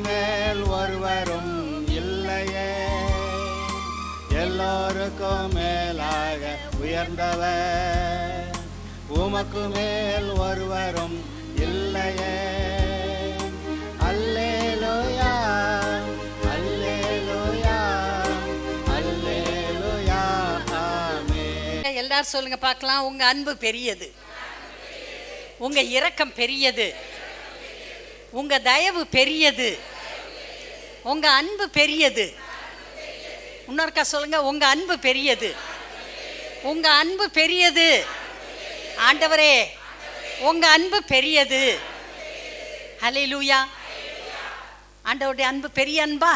மேல் ஒருவரும் இல்லையே, எல்லோருக்கும் மேலாக உயர்ந்தவர். உமக்கு மேல் ஒருவரும் இல்லையே. அல்லேலூயா, அல்லேலூயா, அல்லேலூயா, ஆமென். எல்லாரும் சொல்லுங்க பார்க்கலாம். உங்க அன்பு பெரியது, உங்க இரக்கம் பெரியது, உங்க தயவு பெரியது, உங்க அன்பு பெரியது. இன்னொருக்கா சொல்லுங்க, உங்க அன்பு பெரியது, உங்க அன்பு பெரியது. ஆண்டவரே, உங்க அன்பு பெரியது. ஹல்லேலூயா. ஆண்டவருடைய அன்பு பெரிய அன்பா?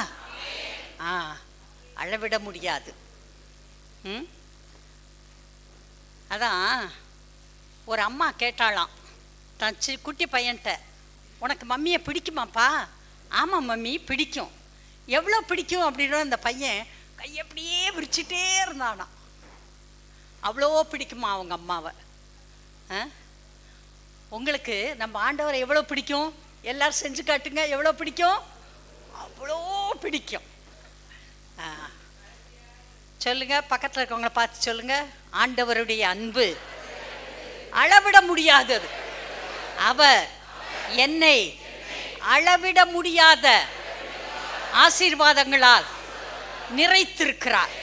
அளவிட முடியாது. அதான் ஒரு அம்மா கேட்டாளாம் தன் குட்டி பையன்கிட்ட, உனக்கு மம்மியை பிடிக்குமாப்பா? ஆமாம் மம்மி பிடிக்கும். எவ்வளோ பிடிக்கும் அப்படின்னா அந்த பையன் கையப்படியே விரிச்சிட்டே இருந்தானா. அவ்வளோ பிடிக்குமா அவங்க அம்மாவை. உங்களுக்கு நம்ம ஆண்டவரை எவ்வளோ பிடிக்கும்? எல்லாரும் செஞ்சு காட்டுங்க. எவ்வளோ பிடிக்கும்? அவ்வளோ பிடிக்கும். சொல்லுங்க, பக்கத்தில் இருக்கவங்கள பார்த்து சொல்லுங்க, ஆண்டவருடைய அன்பு அளவிட முடியாதது. அவர் என்னை அளவிட முடியாத ஆசீர்வாதங்களால் நிறைத்திருக்கிறார்.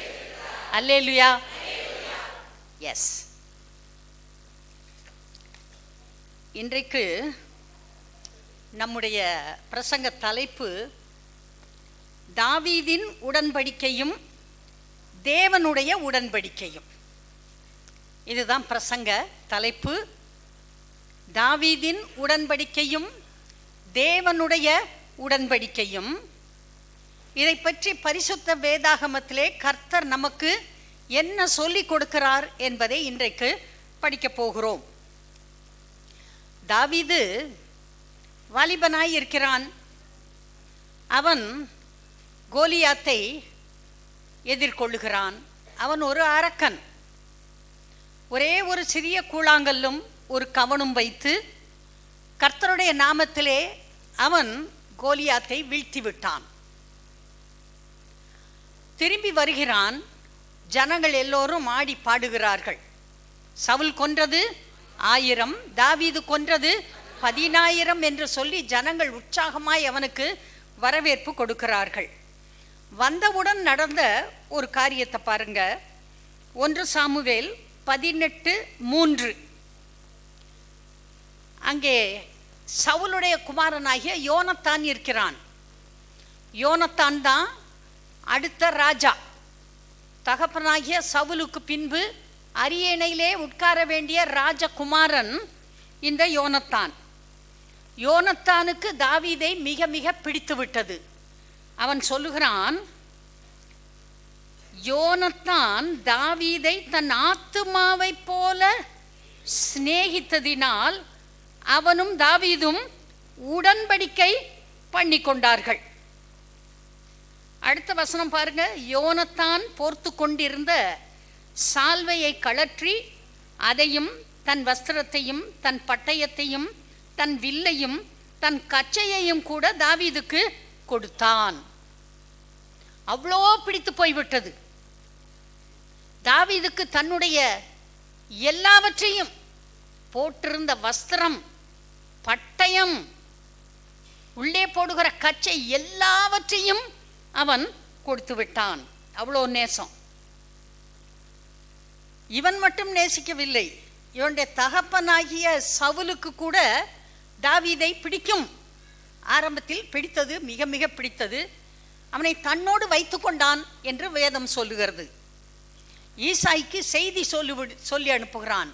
அல்லேலூயா. எஸ். இன்றைக்கு நம்முடைய பிரசங்க தலைப்பு தாவீதின் உடன்படிக்கையும் தேவனுடைய உடன்படிக்கையும். இதுதான் பிரசங்க தலைப்பு. தாவீதின் உடன்படிக்கையும் தேவனுடைய உடன்படிக்கையும். இதை பற்றி பரிசுத்த வேதாகமத்திலே கர்த்தர் நமக்கு என்ன சொல்லிக் கொடுக்கிறார் என்பதை இன்றைக்கு படிக்கப் போகிறோம். தாவீது வாலிபனாய் இருக்கிறான். அவன் கோலியாத்தை எதிர்கொள்ளுகிறான். அவன் ஒரு அரக்கன். ஒரே ஒரு சிறிய கூழாங்கல்லும் ஒரு கவனும் வைத்து கர்த்தருடைய நாமத்திலே அவன் கோலியாத்தை வீழ்த்தி விட்டான். திரும்பி வருகிறான். ஜனங்கள் எல்லோரும் ஆடி பாடுகிறார்கள். சவுல் கொன்றது 1000, தாவீது கொன்றது 10000 என்று சொல்லி ஜனங்கள் உற்சாகமாய் அவனுக்கு வரவேற்பு கொடுக்கிறார்கள். வந்தவுடன் நடந்த ஒரு காரியத்தை பாருங்க. 1 சாமுவேல் 18:3. அங்கே சவுலுடைய குமாரனாகிய யோனத்தான் இருக்கிறான். யோனத்தான் தான் அடுத்த ராஜா. தகப்பனாகிய சவுலுக்கு பின்பு அரியணையிலே உட்கார வேண்டிய ராஜகுமாரன் இந்த யோனத்தான். யோனத்தானுக்கு தாவீதை மிக மிக பிடித்து விட்டது. அவன் சொல்லுகிறான், யோனத்தான் தாவீதை தன் ஆத்துமாவை போல சிநேகித்ததினால் அவனும் தாவீதும் உடன்படிக்கை பண்ணி கொண்டார்கள். அடுத்த வசனம் பாருங்க. யோனத்தான் போர்த்து கொண்டிருந்த சால்வையை கழற்றி அதையும் தன் வஸ்திரத்தையும் தன் பட்டயத்தையும் தன் வில்லையும் தன் கச்சையையும் கூட தாவீதுக்கு கொடுத்தான். அவ்வளோ பிடித்து போய்விட்டது. தாவீதுக்கு தன்னுடைய எல்லாவற்றையும், போட்டிருந்த வஸ்திரம், பட்டயம், உள்ளே போடுகிற கச்சை, எல்லாவற்றையும் அவன் கொடுத்து விட்டான். அவ்வளோ நேசம். இவன் மட்டும் நேசிக்கவில்லை. இவனுடைய தகப்பனாகிய சவுலுக்கு கூட தாவீதை பிடிக்கும். ஆரம்பத்தில் பிடித்தது, மிக மிக பிடித்தது. அவனை தன்னோடு வைத்து கொண்டான் என்று வேதம் சொல்லுகிறது. ஈசாய்க்கு செய்தி சொல்லி அனுப்புகிறான்.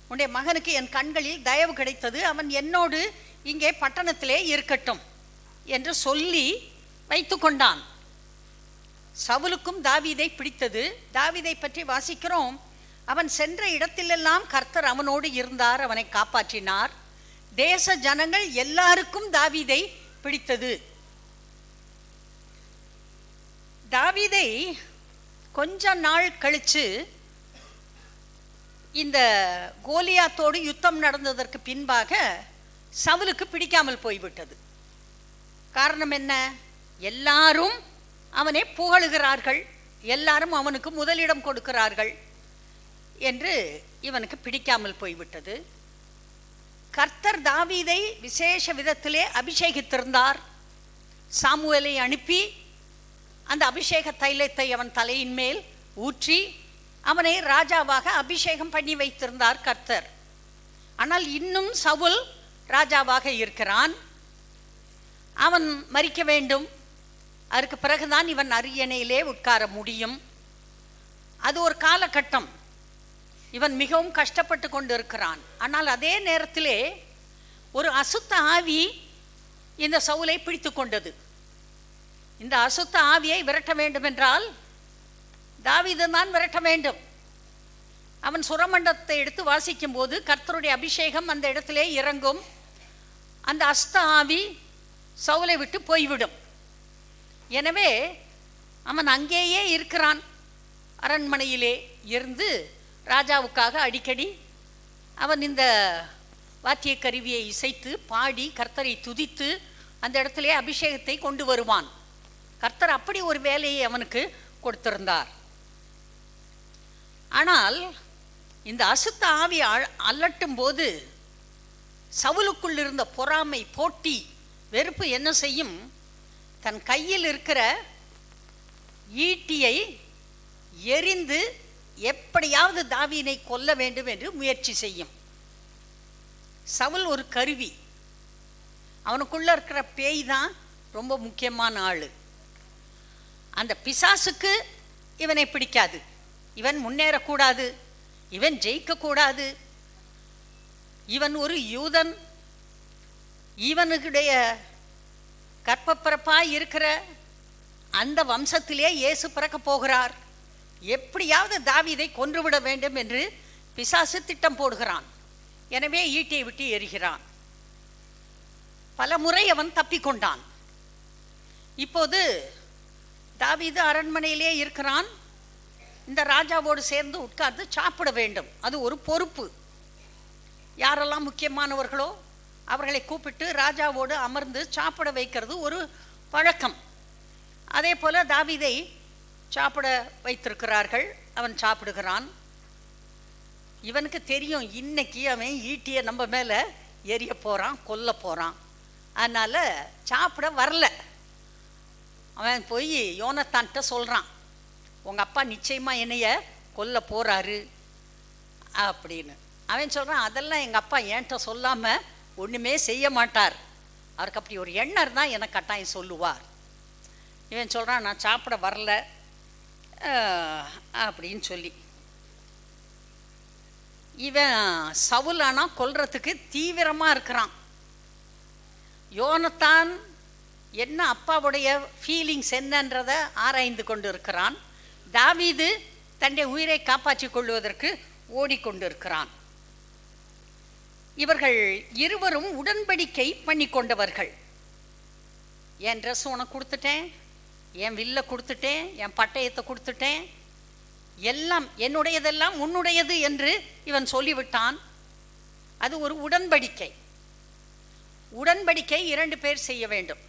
உன்னுடைய மகனுக்கு என் கண்களில் தயவு கிடைத்தது, அவன் என்னோடு இங்கே பட்டணத்திலே இருக்கட்டும் என்று சொல்லி வைத்து கொண்டான். சவுலுக்கும் தாவீதை பிடித்தது. தாவீதை பற்றி வாசிக்கிறோம், அவன் சென்ற இடத்திலெல்லாம் கர்த்தர் அவனோடு இருந்தார், அவனை காப்பாற்றினார். தேச ஜனங்கள் எல்லாருக்கும் தாவீதை பிடித்தது. தாவீதை கொஞ்ச நாள் கழிச்சு இந்த கோலியாத்தோடு யுத்தம் நடந்ததற்கு பின்பாக சவுலுக்கு பிடிக்காமல் போய்விட்டது. காரணம் என்ன? எல்லாரும் அவனை புகழுகிறார்கள், எல்லாரும் அவனுக்கு முதலிடம் கொடுக்கிறார்கள் என்று இவனுக்கு பிடிக்காமல் போய்விட்டது. கர்த்தர் தாவீதை விசேஷ விதத்திலே அபிஷேகித்திருந்தார். சாமுவேலை அனுப்பி அந்த அபிஷேக தைலத்தை அவன் தலையின் மேல் ஊற்றி அவனை ராஜாவாக அபிஷேகம் பண்ணி வைத்திருந்தார் கர்த்தர். ஆனால் இன்னும் சவுல் ராஜாவாக இருக்கிறான். அவன் மரிக்க வேண்டும். அதற்கு பிறகுதான் இவன் அரியணையிலே உட்கார முடியும். அது ஒரு காலகட்டம். இவன் மிகவும் கஷ்டப்பட்டு கொண்டு இருக்கிறான். ஆனால் அதே நேரத்திலே ஒரு அசுத்த ஆவி இந்த சவுலை பிடித்து கொண்டது. இந்த அசுத்த ஆவியை விரட்ட வேண்டும் என்றால் தாவீது தான் விரட்ட வேண்டும். அவன் சுரமண்டத்தை எடுத்து வாசிக்கும் போது கர்த்தருடைய அபிஷேகம் அந்த இடத்திலே இறங்கும். அந்த அசுத்த ஆவி சவுலை விட்டு போய்விடும். எனவே அவன் அங்கேயே இருக்கிறான். அரண்மனையிலே இருந்து ராஜாவுக்காக அடிக்கடி அவன் இந்த வாத்திய கருவியை இசைத்து பாடி கர்த்தரை துதித்து அந்த இடத்திலே அபிஷேகத்தை கொண்டு வருவான். கர்த்தர் அப்படி ஒரு வேலையை அவனுக்கு கொடுத்திருந்தார். ஆனால் இந்த அசுத்த ஆவி அலட்டும் போது சவுலுக்குள் இருந்த பொறாமை, போட்டி, வெறுப்பு என்ன செய்யும்? தன் கையில் இருக்கிற ஈட்டியை எரிந்து எப்படியாவது தாவீதை கொல்ல வேண்டும் என்று முயற்சி செய்யும். சவுல் ஒரு கருவி. அவனுக்குள்ள இருக்கிற பேய் தான் ரொம்ப முக்கியமான ஆளு. அந்த பிசாசுக்கு இவனை பிடிக்காது. இவன் முன்னேறக்கூடாது, இவன் ஜெயிக்கக்கூடாது, இவன் ஒரு யூதன், இவனுடைய கற்பப்பிறப்பாய் இருக்கிற அந்த வம்சத்திலே இயேசு பிறக்க போகிறார், எப்படியாவது தாவீதை கொன்றுவிட வேண்டும் என்று பிசாசு திட்டம் போடுகிறான். எனவே ஈட்டியை விட்டு எறிகிறான். பல முறை அவன் தப்பிக்கொண்டான். இப்போது தாவீது அரண்மனையிலே இருக்கிறான். இந்த ராஜாவோடு சேர்ந்து உட்கார்ந்து சாப்பிட வேண்டும். அது ஒரு பொறுப்பு. யாரெல்லாம் முக்கியமானவர்களோ அவர்களை கூப்பிட்டு ராஜாவோடு அமர்ந்து சாப்பிட வைக்கிறது ஒரு பழக்கம். அதே போல தாவீதை சாப்பிட வைத்திருக்கிறார்கள். அவன் சாப்பிடுகிறான். இவனுக்கு தெரியும் இன்னைக்கு அவன் ஈட்டியை நம்ம மேலே எரிய போகிறான், கொல்ல போகிறான். அதனால் சாப்பிட வரல. அவன் போய் யோனத்தான்கிட்ட சொல்கிறான், உங்கள் அப்பா நிச்சயமாக என்னைய கொல்ல போகிறாரு அப்படின்னு. அவன் சொல்கிறான், அதெல்லாம் எங்கள் அப்பா என்கிட்ட சொல்லாமல் ஒன்றுமே செய்ய மாட்டார், அவருக்கு அப்படி ஒரு எண்ணம் இருந்தால் எனக்கு கட்டாயம் சொல்லுவார். இவன் சொல்கிறான், நான் சாப்பிட வரல அப்படின்னு சொல்லி. இவன் சவுலானா கொல்றதுக்கு தீவிரமாக இருக்கிறான். யோனத்தான் என்ன அப்பாவுடைய ஃபீலிங்ஸ் என்னன்றதை ஆராய்ந்து கொண்டு இருக்கிறான். தாவீது தன்னுடைய உயிரை காப்பாற்றிக் கொள்வதற்கு ஓடிக்கொண்டிருக்கிறான். இவர்கள் இருவரும் உடன்படிக்கை பண்ணி கொண்டவர்கள். என் ட்ரெஸ் உனக்கு கொடுத்துட்டேன், என் வில்லை கொடுத்துட்டேன், என் பட்டயத்தை கொடுத்துட்டேன், எல்லாம் என்னுடையதெல்லாம் உன்னுடையது என்று இவன் சொல்லிவிட்டான். அது ஒரு உடன்படிக்கை. உடன்படிக்கை 2 பேர் செய்ய வேண்டும்.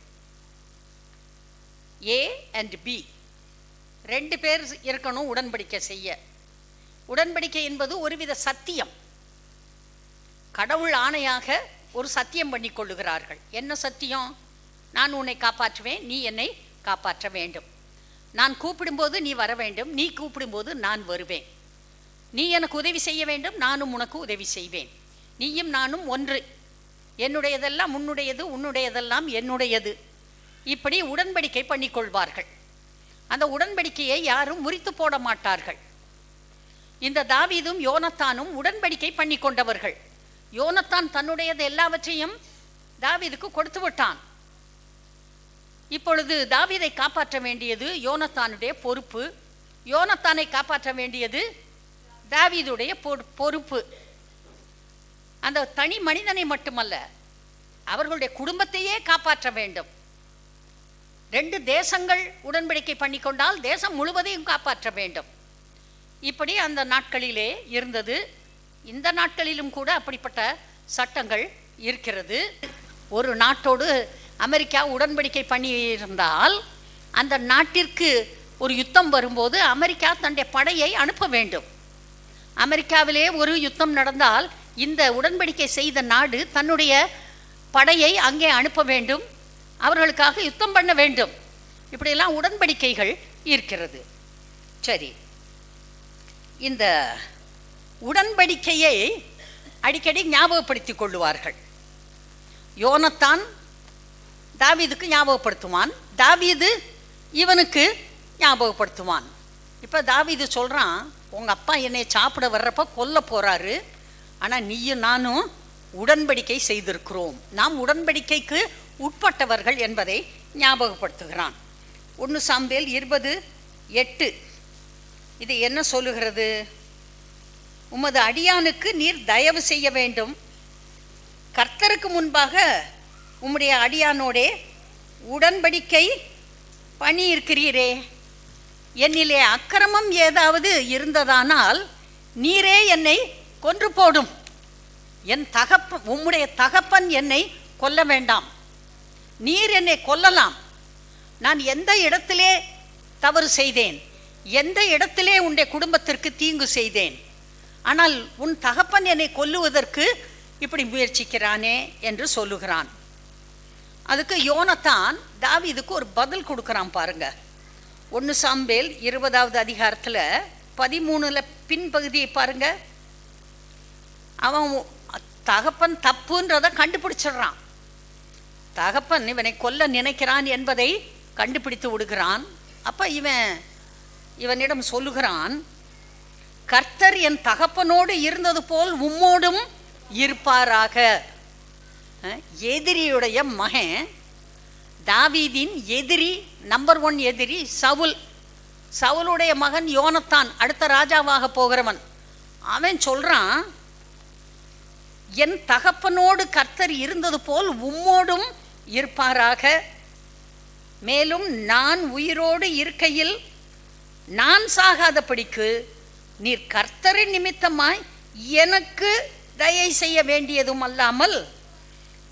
A and B 2 பேர் இருக்கணும் உடன்படிக்கை செய்ய. உடன்படிக்கை என்பது ஒருவித சத்தியம். கடவுள் ஆணையாக ஒரு சத்தியம் பண்ணி கொள்ளுகிறார்கள். என்ன சத்தியம்? நான் உன்னை காப்பாற்றுவேன், நீ என்னை காப்பாற்ற வேண்டும். நான் கூப்பிடும்போது நீ வர வேண்டும், நீ கூப்பிடும்போது நான் வருவேன். நீ எனக்கு உதவி செய்ய வேண்டும், நானும் உனக்கு உதவி செய்வேன். நீயும் நானும் ஒன்று. என்னுடையதெல்லாம் உன்னுடையது, உன்னுடையதெல்லாம் என்னுடையது. இப்படி உடன்படிக்கை பண்ணிக்கொள்வார்கள். அந்த உடன்படிக்கையை யாரும் முறித்து போட மாட்டார்கள். இந்த தாவீதும் யோனத்தானும் உடன்படிக்கை பண்ணி கொண்டவர்கள். யோனத்தான் தன்னுடையது எல்லாவற்றையும் தாவீதுக்கு கொடுத்து விட்டான். இப்பொழுது தாவீதை காப்பாற்ற வேண்டியது யோனத்தானுடைய பொறுப்பு. யோனத்தானை காப்பாற்ற வேண்டியது தாவீதுடைய பொறுப்பு. அந்த தனி மனிதனை மட்டுமல்ல, அவர்களுடைய குடும்பத்தையே காப்பாற்ற வேண்டும். 2 தேசங்கள் உடன்படிக்கை பண்ணிக்கொண்டால் தேசம் முழுவதையும் காப்பாற்ற வேண்டும். இப்படி அந்த நாட்களிலே இருந்தது. இந்த நாட்களிலும் கூட அப்படிப்பட்ட சட்டங்கள் இருக்கிறது. ஒரு நாட்டோடு அமெரிக்கா உடன்படிக்கை பண்ணியிருந்தால் அந்த நாட்டிற்கு ஒரு யுத்தம் வரும்போது அமெரிக்கா தன்னுடைய படையை அனுப்ப வேண்டும். அமெரிக்காவிலே ஒரு யுத்தம் நடந்தால் இந்த உடன்படிக்கை செய்த நாடு தன்னுடைய படையை அங்கே அனுப்ப வேண்டும், அவர்களுக்காக யுத்தம் பண்ண வேண்டும். இப்படியெல்லாம் உடன்படிக்கைகள் இருக்கிறது. சரி, இந்த உடன்படிக்கையை அடிக்கடி ஞாபகப்படுத்திக் கொள்ளுவார்கள். யோனத்தான் தாவீதுக்கு ஞாபகப்படுத்துவான், தாவீது இவனுக்கு ஞாபகப்படுத்துவான். இப்போ தாவீது சொல்கிறான், உங்கள் அப்பா என்னை சாப்பிட வர்றப்ப கொல்ல போகிறாரு, ஆனால் நீயும் நானும் உடன்படிக்கை செய்திருக்கிறோம், நாம் உடன்படிக்கைக்கு உட்பட்டவர்கள் என்பதை ஞாபகப்படுத்துகிறான். 1 சாமுவேல் 20:8 இது என்ன சொல்லுகிறது? உமது அடியானுக்கு நீர் தயவு செய்ய வேண்டும், கர்த்தருக்கு முன்பாக உம்முடைய அடியானோடே உடன்படிக்கை பண்ணியிருக்கிறீரே, என்னிலே அக்கிரமம் ஏதாவது இருந்ததானால் நீரே என்னை கொன்று போடும், உம்முடைய தகப்பன் என்னை கொல்ல வேண்டாம், நீர் என்னை கொல்லலாம். நான் எந்த இடத்திலே தவறு செய்தேன், எந்த இடத்திலே உன்னுடைய குடும்பத்திற்கு தீங்கு செய்தேன், ஆனால் உன் தகப்பன் என்னை கொல்லுவதற்கு இப்படி முயற்சிக்கிறானே என்று சொல்லுகிறான். அதுக்கு யோனத்தான் தாவீதுக்கு ஒரு பதில் கொடுக்குறான் பாருங்க. 1 சாமுவேல் 20வது அதிகாரத்தில் 13 பின்பகுதியை பாருங்க. அவன் தகப்பன் தப்புன்றதை கண்டுபிடிச்சிடுறான். தகப்பன் இவனை கொல்ல நினைக்கிறான் என்பதை கண்டுபிடித்து விடுகிறான். அப்போ இவனிடம் சொல்லுகிறான், கர்த்தர் என் தகப்பனோடு இருந்தது போல் உம்மோடும் இருப்பாராக. எதிரியுடைய மகன், தாவீதின் எதிரி, நம்பர் 1 எதிரி சவுல், சவுலுடைய மகன் யோனத்தான், அடுத்த ராஜாவாக போகிறவன். அவன் சொல்றான், என் தகப்பனோடு கர்த்தர் இருந்தது போல் உம்மோடும் இருப்பாராக, மேலும் நான் உயிரோடு இருக்கையில் நான் சாகாதபடிக்கு நீர் கர்த்தரின் நிமித்தமாய் எனக்கு தயை செய்ய வேண்டியதும் அல்லாமல்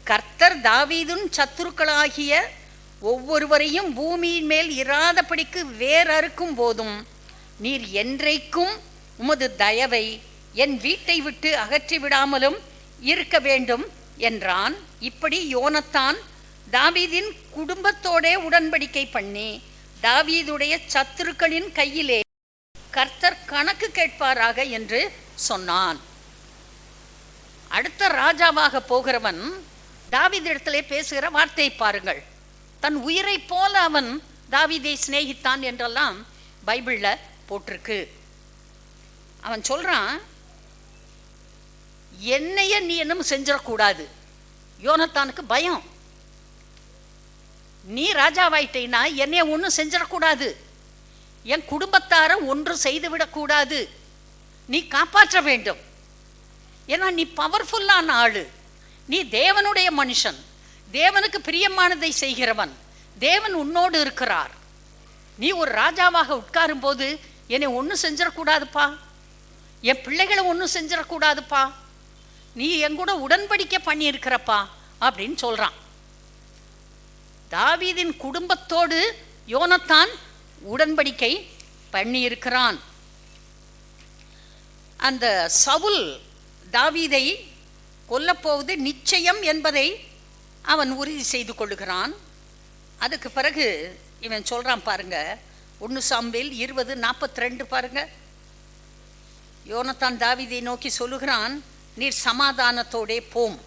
கர்த்தர் தாவீதின் சத்துருக்களாகிய ஒவ்வொருவரையும் பூமியின் மேல் இராதபடிக்கு வேறறுக்கும் போதும் நீர் என்றைக்கும் உமது தயவை என் வீட்டை விட்டு அகற்றி விடாமலும் இருக்க வேண்டும் என்றான். இப்படி யோனத்தான் தாவீதின் குடும்பத்தோடே உடன்படிக்கை பண்ணி தாவீதுடைய சத்துருக்களின் கையிலே கர்த்தர் கணக்கு கேட்பாராக என்று சொன்னான். அடுத்த ராஜாவாக போகிறவன் தாவீதிடத்திலே பேசுகிற வார்த்தையை பாருங்கள். தன் உயிரை போல அவன் தாவீதை சிநேகித்தான் என்றெல்லாம் பைபிளில் போட்டிருக்கு. அவன் சொல்றான், என்னைய நீ என்னும் செஞ்சிடக்கூடாது. யோனத்தானுக்கு பயம், நீ ராஜாவாயிட்டேன்னா என்னைய ஒன்றும் செஞ்சிடக்கூடாது, என் குடும்பத்தார ஒன்று செய்துவிடக்கூடாது, நீ காப்பாற்ற வேண்டும். ஏன்னா நீ பவர்ஃபுல்லான ஆளு, நீ தேவனுடைய மனுஷன், தேவனுக்கு பிரியமானதை செய்கிறவன், தேவன் உன்னோடு இருக்கிறார். நீ ஒரு ராஜாவாக உட்காரும் போது என்னை ஒன்றும் செஞ்சிடக்கூடாதுப்பா, என் பிள்ளைகளை ஒன்றும் செஞ்சிடக்கூடாதுப்பா, நீ என் கூட உடன்படிக்கை பண்ணியிருக்கிறப்பா அப்படின்னு சொல்றான். தாவீதின் குடும்பத்தோடு யோனத்தான் உடன்படிக்கை பண்ணியிருக்கிறான். அந்த சவுல் தாவீதை கொல்லப்போவது நிச்சயம் என்பதை அவன் உறுதி செய்து கொள்ளுகிறான். அதுக்கு பிறகு இவன் சொல்றான் பாருங்க, 1 சாமுவேல் 20:42 பாருங்க. யோனத்தான் தாவீதை நோக்கி சொல்லுகிறான், நீர் சமாதானத்தோடே போம்,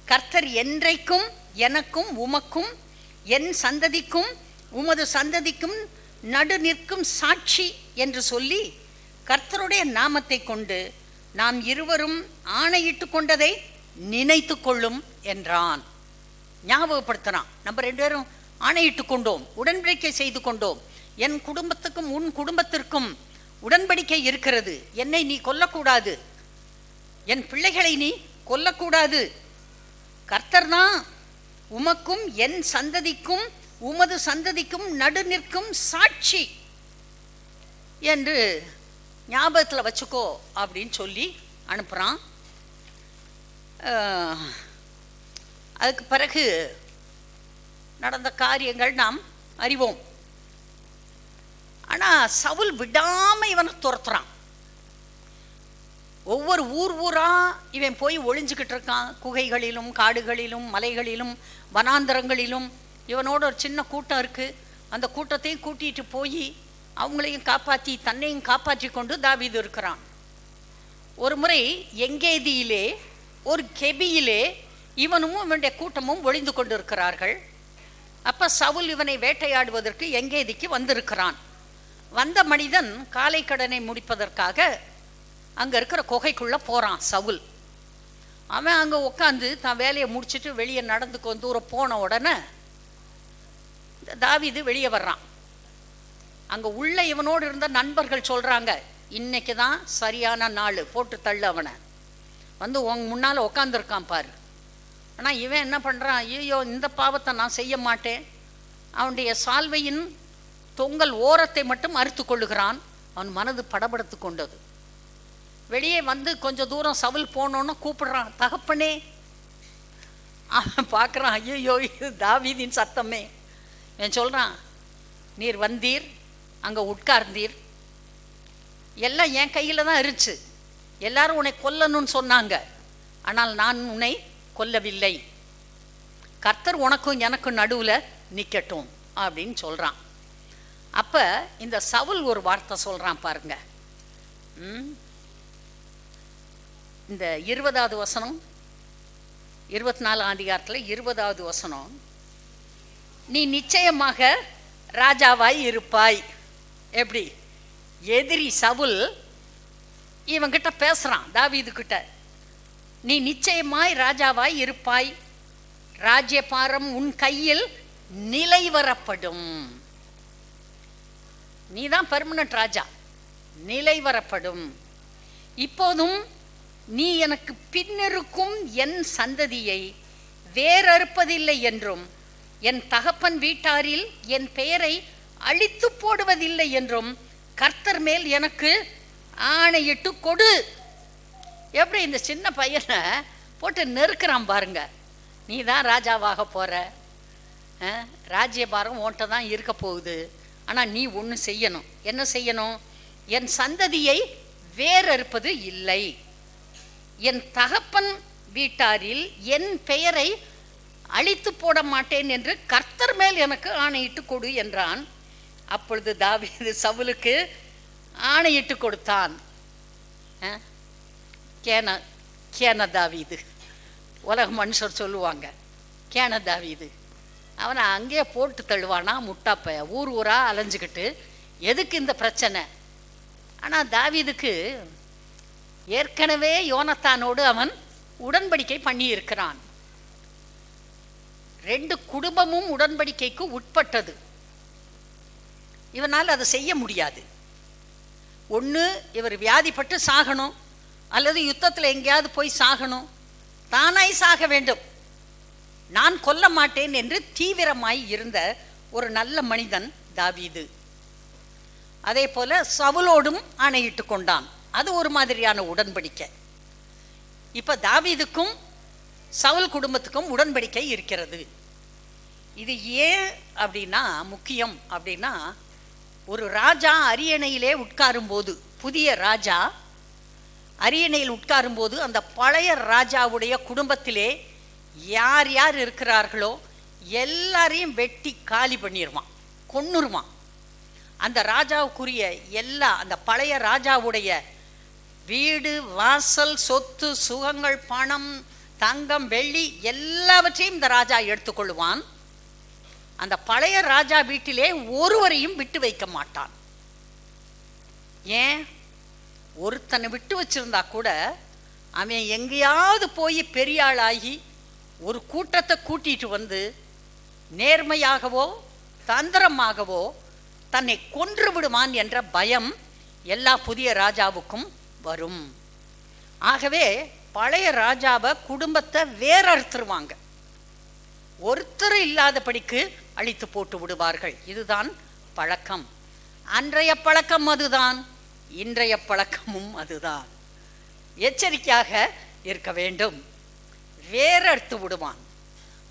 கர்த்தர் என்றைக்கும் எனக்கும் உமக்கும் என் சந்ததிக்கும் உமது சந்ததிக்கும் நடு நிற்கும் சாட்சி என்று சொல்லி கர்த்தருடைய நாமத்தை கொண்டு நாம் இருவரும் ஆணையிட்டு கொண்டதை நினைத்து கொள்ளும் என்றான். ஞாபகப்படுத்துறான், நம்ம 2 பேரும் ஆணையிட்டு கொண்டோம், உடன்படிக்கை செய்து கொண்டோம், என் குடும்பத்துக்கும் உன் குடும்பத்திற்கும் உடன்படிக்கை இருக்கிறது, என்னை நீ கொல்லக்கூடாது, என் பிள்ளைகளை நீ கொல்லக்கூடாது, கர்த்தர் தான் உமக்கும் என் சந்ததிக்கும் உமது சந்ததிக்கும் நடு நிற்கும் சாட்சி என்று ஞாபகத்தில் வச்சுக்கோ அப்படின்னு சொல்லி அனுப்புகிறான். அதுக்கு பிறகு நடந்த காரியங்கள் நாம் அறிவோம். ஆனால் சவுல் விடாமல் இவனை துரத்துறான். ஒவ்வொரு ஊரா இவன் போய் ஒளிஞ்சுக்கிட்டு இருக்கான். குகைகளிலும் காடுகளிலும் மலைகளிலும் வனாந்தரங்களிலும் இவனோட ஒரு சின்ன கூட்டம் இருக்குது. அந்த கூட்டத்தையும் கூட்டிகிட்டு போய் அவங்களையும் காப்பாற்றி தன்னையும் காப்பாற்றி கொண்டு தாவீது இருக்கிறான். ஒரு முறை எங்கேதியிலே ஒரு கெபியிலே இவனும் இவனுடைய கூட்டமும் ஒளிந்து கொண்டு இருக்கிறார்கள். அப்போ சவுல் இவனை வேட்டையாடுவதற்கு எங்கேதிக்கு வந்திருக்கிறான். வந்த மனிதன் காலை கடனை முடிப்பதற்காக அங்கே இருக்கிற குகைக்குள்ளே போகிறான் சவுல். அவன் அங்கே உட்காந்து தான் வேலையை முடிச்சுட்டு வெளியே நடந்து தூரம் போன உடனே தாவீது வெளியே வர்றான். அங்கே உள்ள இவனோடு இருந்த நண்பர்கள் சொல்கிறாங்க, இன்னைக்கு தான் சரியான நாள், போட்டு தள்ளு அவனை, வந்து உங்க முன்னால் உட்காந்துருக்கான் பாரு. ஆனால் இவன் என்ன பண்ணுறான், ஐயோ இந்த பாவத்தை நான் செய்ய மாட்டேன். அவனுடைய சால்வையின் தொங்கல் ஓரத்தை மட்டும் அறுத்து கொள்ளுகிறான். அவன் மனது படபடுத்து கொண்டது. வெளியே வந்து கொஞ்சம் தூரம் சவுல் போனோன்னு கூப்பிடுறான், தகப்பனே. அவன் பார்க்குறான், ஐயோ இது தாவீதின் சத்தமே. இவன் சொல்கிறான், நீர் வந்தீர், அங்கே உட்கார்ந்தீர், எல்லாம் என் கையில் தான் இருந்துச்சு. எல்லாரும் உன்னை கொல்லணும்னு சொன்னாங்க, ஆனால் நான் உன்னை கொல்லவில்லை. கர்த்தர் உனக்கும் எனக்கும் நடுவில் நிற்கட்டும் அப்படின்னு சொல்கிறான். அப்போ இந்த சவுல் ஒரு வார்த்தை சொல்கிறான் பாருங்க. இந்த 20வது வசனம், 24ஆம் அதிகாரத்தில் 20வது வசனம், நீ நிச்சயமாக ராஜாவாய் இருப்பாய். எப்படி? எதிரி சவுல் இவங்கிட்ட பேசுகிறான் தாவீதுக்கிட்ட, நீ நிச்சயமாய் ராஜாவாய் இருப்பாய், ராஜ்யபாரம் உன் கையில் நிலைவரப்படும். நீ தான் பெர்மனன்ட் ராஜா, நிலைவரப்படும். இப்போதும் நீ எனக்கு பின்னிருக்கும் என் சந்ததியை வேறறுப்பதில்லை என்றும் என் தகப்பன் வீட்டாரில் என் பெயரை அழித்து போடுவதில்லை என்றும் கர்த்தர் மேல் எனக்கு ஆணையிட்டு கொடு. எப்படி இந்த சின்ன பையனை போட்டு நெருக்கிறான் பாருங்க. நீ தான் ராஜாவாக போகிற, ராஜ்யபாரம் உன்கிட்ட தான் இருக்க போகுது. ஆனால் நீ ஒன்று செய்யணும். என்ன செய்யணும்? என் சந்ததியை வேறறுப்பது இல்லை, என் தகப்பன் வீட்டாரில் என் பெயரை அழித்து போட மாட்டேன் என்று கர்த்தர் மேல் எனக்கு ஆணையிட்டு கொடு என்றான். அப்பொழுது தாவீது சவுலுக்கு ஆணையிட்டு கொடுத்தான். கேன தாவீது, உலக மனுஷர் சொல்லுவாங்க கேன தாவீது. அவனை அங்கேயே போட்டு தள்ளுவானா முட்டாப்ப, ஊர் ஊரா அலைஞ்சுக்கிட்டு. எதுக்கு இந்த பிரச்சனை? ஆனால் தாவீதுக்கு ஏற்கனவே யோனத்தானோடு அவன் உடன்படிக்கை பண்ணி இருக்கிறான். 2 குடும்பமும் உடன்படிக்கைக்கு உட்பட்டது. இவனால் அதை செய்ய முடியாது. ஒன்று இவர் வியாதிப்பட்டு சாகணும், அல்லது யுத்தத்தில் எங்கேயாவது போய் சாகணும். தானாய் சாக வேண்டும். நான் கொல்ல மாட்டேன் என்று தீவிரமாய் இருந்த ஒரு நல்ல மனிதன் தாவீது. அதே போல சவுலோடும் ஆணையிட்டு கொண்டான். அது ஒரு மாதிரியான உடன்படிக்கை. இப்போ தாவீதுக்கும் சவுல் குடும்பத்துக்கும் உடன்படிக்கை இருக்கிறது. இது ஏன் அப்படின்னா முக்கியம் அப்படின்னா, ஒரு ராஜா அரியணையிலே உட்காரும்போது, புதிய ராஜா அரியணையில் உட்காரும்போது, அந்த பழைய ராஜாவுடைய குடும்பத்திலே யார் யார் இருக்கிறார்களோ எல்லாரையும் வெட்டி காலி பண்ணிடுவான், கொன்னுருவான். அந்த ராஜாவுக்குரிய எல்லா, அந்த பழைய ராஜாவுடைய வீடு வாசல் சொத்து சுகங்கள் பணம் தங்கம் வெள்ளி எல்லாவற்றையும் இந்த ராஜா எடுத்துக்கொள்வான். அந்த பழைய ராஜா வீட்டிலே ஒருவரையும் விட்டு வைக்க மாட்டான். ஏன்? ஒருத்தனை விட்டு வச்சிருந்தா கூட அவன் எங்கேயாவது போய் பெரிய ஆளாகி ஒரு கூட்டத்தை கூட்டிட்டு வந்து நேர்மையாகவோ தந்திரமாகவோ தன்னை கொன்று விடுவான் என்ற பயம் எல்லா புதிய ராஜாவுக்கும் வரும். ஆகவே பழைய ராஜாவை குடும்பத்தை வேறறுத்துருவாங்க, ஒருத்தர் இல்லாதபடிக்கு அழித்து போட்டு விடுவார்கள். இதுதான் பழக்கம். அன்றைய பழக்கம் அதுதான், இன்றைய பழக்கமும் அதுதான். எச்சரிக்கையாக இருக்க வேண்டும். வேறறுத்து விடுவான்.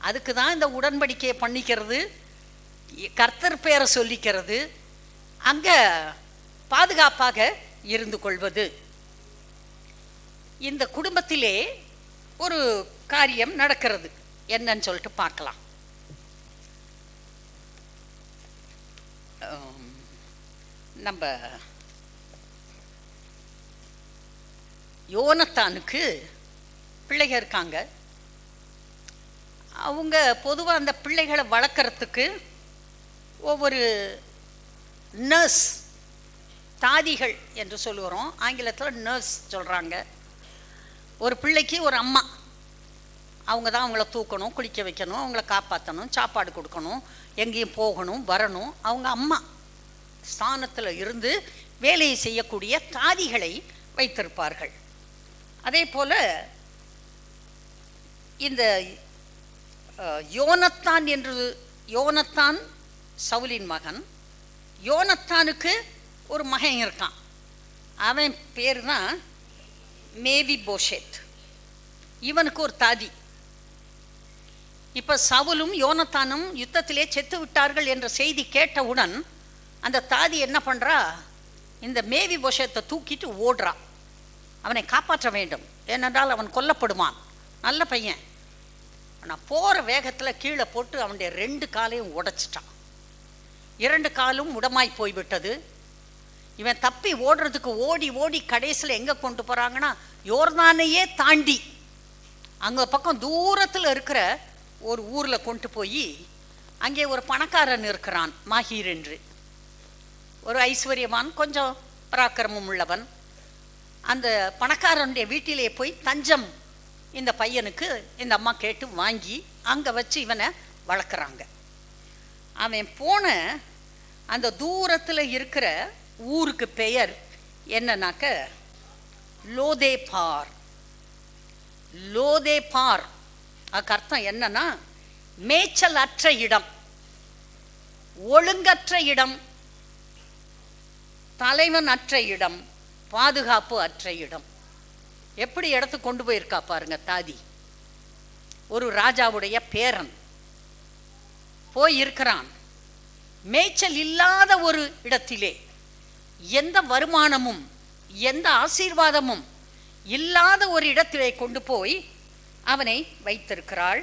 அதுக்கு தான் இந்த உடன்படிக்கையை பண்ணிக்கிறது, கர்த்தர் பேரை சொல்லிக்கிறது, அங்கே பாதுகாப்பாக இருந்து கொள்வது. இந்த குடும்பத்திலே ஒரு காரியம் நடக்கிறது, என்னன்னு சொல்லிட்டு பார்க்கலாம். நம்ம யோனத்தானுக்கு பிள்ளைகள் இருக்காங்க. அவங்க பொதுவாக அந்த பிள்ளைகளை வளர்க்குறதுக்கு ஒவ்வொரு நர்ஸ், தாதிகள் என்று சொல்லுகிறோம், ஆங்கிலத்தில் நர்ஸ் சொல்கிறாங்க. ஒரு பிள்ளைக்கு ஒரு அம்மா, அவங்க தான் அவங்கள தூக்கணும், குளிக்க வைக்கணும், அவங்கள காப்பாற்றணும், சாப்பாடு கொடுக்கணும், எங்கேயும் போகணும் வரணும். அவங்க அம்மா ஸ்தானத்தில் இருந்து வேலையை செய்யக்கூடிய தாதிகளை வைத்திருப்பார்கள். அதே போல் இந்த யோனத்தான் என்று, யோனத்தான் சவுலின் மகன். யோனத்தானுக்கு ஒரு மகன் இருக்கான், அவன் பேர் தான் மேவி போஷேத். இவனுக்கு ஒரு தாதி. இப்போ சவுலும் யோனத்தானும் யுத்தத்திலே செத்து விட்டார்கள் என்ற செய்தி கேட்டவுடன் அந்த தாதி என்ன பண்ணுறா, இந்த மேவி போஷேத்தை தூக்கிட்டு ஓடுறா. அவனை காப்பாற்ற வேண்டும், ஏனென்றால் அவன் கொல்லப்படுவான், நல்ல பையன். ஆனால் போகிற வேகத்தில் கீழே போட்டு அவனுடைய 2 காலையும் உடைச்சிட்டான். 2 காலும் உடமாய் போய்விட்டது. இவன் தப்பி ஓடுறதுக்கு ஓடி ஓடி கடைசியில் எங்கே கொண்டு போகிறாங்கன்னா, யோர்தானையே தாண்டி அங்கே பக்கம் தூரத்தில் இருக்கிற ஒரு ஊரில் கொண்டு போய், அங்கே ஒரு பணக்காரன் இருக்கிறான், மாஹீர் என்று, ஒரு ஐஸ்வர்யவான், கொஞ்சம் பராக்கிரமம் உள்ளவன். அந்த பணக்காரனுடைய வீட்டிலே போய் தஞ்சம் இந்த பையனுக்கு இந்த அம்மா கேட்டு வாங்கி அங்கே வச்சு இவனை வளர்க்குறாங்க. அவன் போன அந்த தூரத்தில் இருக்கிற ஊருக்கு பெயர் என்னன்னாக்க லோதேபார். லோதேபார் அதுக்கு அர்த்தம் என்னன்னா, மேய்ச்சல் அற்ற இடம், ஒழுங்கற்ற இடம், தலைவன் அற்ற இடம், பாதுகாப்பு அற்ற இடம். எப்படி இடத்துக்கு கொண்டு போயிருக்கா பாருங்க தாதி. ஒரு ராஜாவுடைய பேரன் போய் இருக்கிறான், மேய்ச்சல் இல்லாத ஒரு இடத்திலே, எந்த வருமானமும் எந்த ஆசீர்வாதமும் இல்லாத ஒரு இடத்திலே கொண்டு போய் அவனை வைத்திருக்கிறாள்.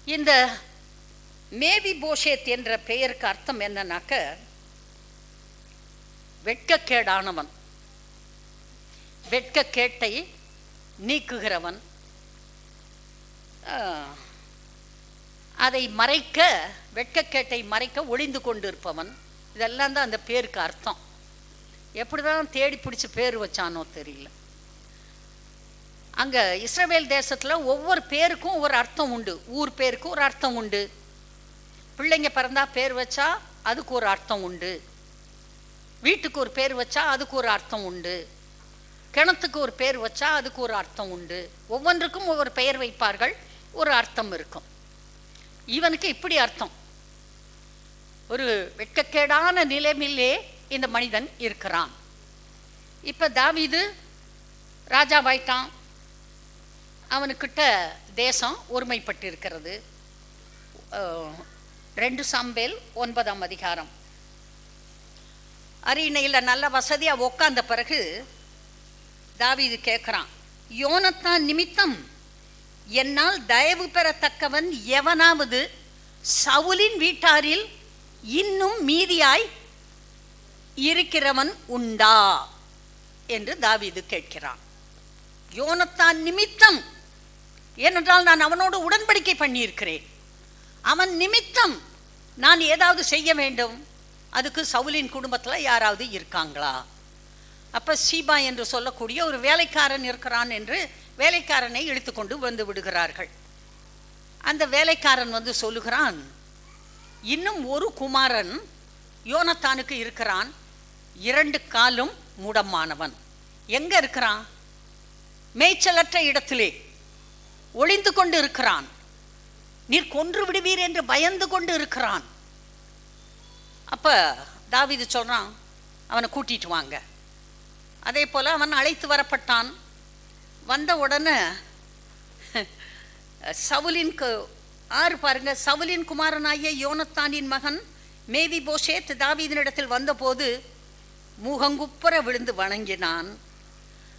இந்த மேவி போஷேத் என்ற பெயருக்கு அர்த்தம் என்னன்னாக்க, வெட்கக்கேடானவன், வெட்கக்கேட்டை நீக்குகிறவன், அதை மறைக்க, வெட்கக்கேட்டை மறைக்க ஒளிந்து கொண்டு இருப்பவன். இதெல்லாம் தான் அந்த பேருக்கு அர்த்தம். எப்படிதான் தேடி பிடிச்சி பேர் வச்சானோ தெரியல. அங்கே இஸ்ரவேல் தேசத்தில் ஒவ்வொரு பேருக்கும் ஒரு அர்த்தம் உண்டு. ஊர் பேருக்கு ஒரு அர்த்தம் உண்டு. பிள்ளைங்க பிறந்தா பேர் வச்சா அதுக்கு ஒரு அர்த்தம் உண்டு. வீட்டுக்கு ஒரு பேர் வச்சா அதுக்கு ஒரு அர்த்தம் உண்டு. கிணத்துக்கு ஒரு பேர் வச்சா அதுக்கு ஒரு அர்த்தம் உண்டு. ஒவ்வொன்றுக்கும் ஒவ்வொரு பெயர் வைப்பார்கள், ஒரு அர்த்தம் இருக்கும். இவனுக்கு இப்படி அர்த்தம், ஒரு வெட்கக்கேடான நிலைமையிலே இந்த மனிதன் இருக்கிறான். இப்போ தாவீது ராஜாவாயிட்டான், அவனுக்கிட்ட தேசம் ஒருமைப்பட்டு இருக்கிறது. 2 சாமுவேல் 9ஆம் அதிகாரம். அரியணையில் நல்ல வசதியாக உட்கார்ந்த பிறகு தாவீது கேட்குறான், யோனத்தான் நிமித்தம் என்னால் தயவு பெறத்தக்கவன் எவனாவது சவுலின் வீட்டாரில் இன்னும் மீதியாய் இருக்கிறவன் உண்டா என்று தாவீது கேட்கிறான். யோனத்தான் நிமித்தம், ஏனென்றால் நான் அவனோடு உடன்படிக்கை பண்ணியிருக்கிறேன், அவன் நிமித்தம் நான் ஏதாவது செய்ய வேண்டும், அதுக்கு சவுலின் குடும்பத்தில் யாராவது இருக்காங்களா? அப்போ சீபா என்று சொல்லக்கூடிய ஒரு வேலைக்காரன் இருக்கிறான் என்று வேலைக்காரனை இழுத்து கொண்டு வந்து விடுகிறார்கள். அந்த வேலைக்காரன் வந்து சொல்லுகிறான், இன்னும் ஒரு குமாரன் யோனத்தானுக்கு இருக்கிறான், 2 காலும் முடமானவன். எங்கே இருக்கிறான்? மேய்ச்சலற்ற இடத்திலே ஒளிந்து கொண்டு இருக்கிறான். நீர் கொன்று விடுவீர் என்று பயந்து கொண்டு இருக்கிறான். அப்போ தாவீது சொல்கிறான், அவனை கூட்டிட்டு வாங்க. அதே போல் அவன் அழைத்து வரப்பட்டான். வந்த உடனே சவுலின் 6 பாருங்க. சவுலின் குமாரனாகிய யோனத்தானின் மகன் மேவிபோஷேத் தாவீதினிடத்தில் வந்தபோது முகங்குப்புற விழுந்து வணங்கினான்.